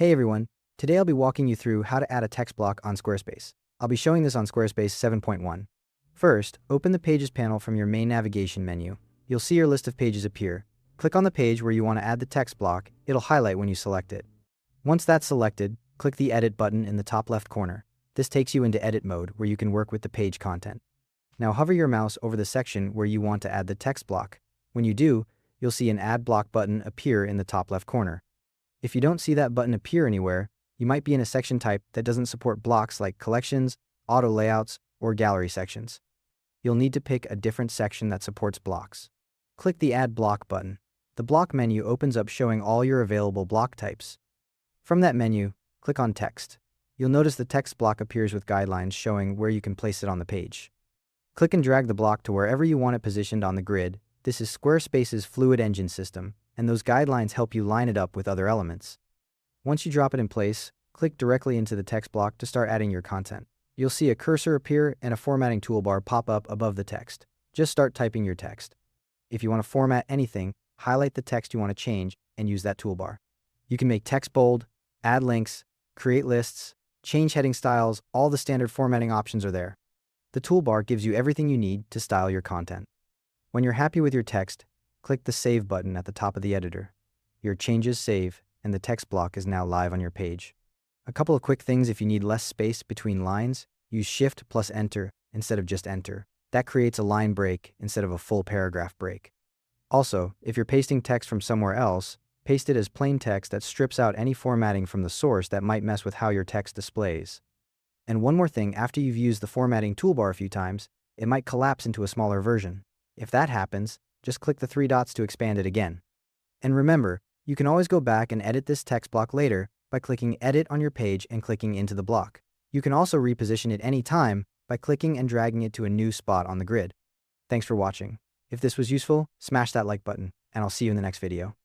Hey everyone, today I'll be walking you through how to add a text block on Squarespace. I'll be showing this on Squarespace 7.1. First, open the Pages panel from your main navigation menu. You'll see your list of pages appear. Click on the page where you want to add the text block. It'll highlight when you select it. Once that's selected, click the Edit button in the top left corner. This takes you into edit mode where you can work with the page content. Now hover your mouse over the section where you want to add the text block. When you do, you'll see an Add Block button appear in the top left corner. If you don't see that button appear anywhere, you might be in a section type that doesn't support blocks like collections, auto layouts, or gallery sections. You'll need to pick a different section that supports blocks. Click the Add Block button. The block menu opens up showing all your available block types. From that menu, click on Text. You'll notice the text block appears with guidelines showing where you can place it on the page. Click and drag the block to wherever you want it positioned on the grid. This is Squarespace's Fluid Engine system, and those guidelines help you line it up with other elements. Once you drop it in place, click directly into the text block to start adding your content. You'll see a cursor appear and a formatting toolbar pop up above the text. Just start typing your text. If you want to format anything, highlight the text you want to change and use that toolbar. You can make text bold, add links, create lists, change heading styles. All the standard formatting options are there. The toolbar gives you everything you need to style your content. When you're happy with your text, click the Save button at the top of the editor. Your changes save, and the text block is now live on your page. A couple of quick things: if you need less space between lines, use Shift plus Enter instead of just Enter. That creates a line break instead of a full paragraph break. Also, if you're pasting text from somewhere else, paste it as plain text that strips out any formatting from the source that might mess with how your text displays. And one more thing: after you've used the formatting toolbar a few times, it might collapse into a smaller version. If that happens, just click the three dots to expand it again. And remember, you can always go back and edit this text block later by clicking Edit on your page and clicking into the block. You can also reposition it any time by clicking and dragging it to a new spot on the grid. Thanks for watching. If this was useful, smash that like button, and I'll see you in the next video.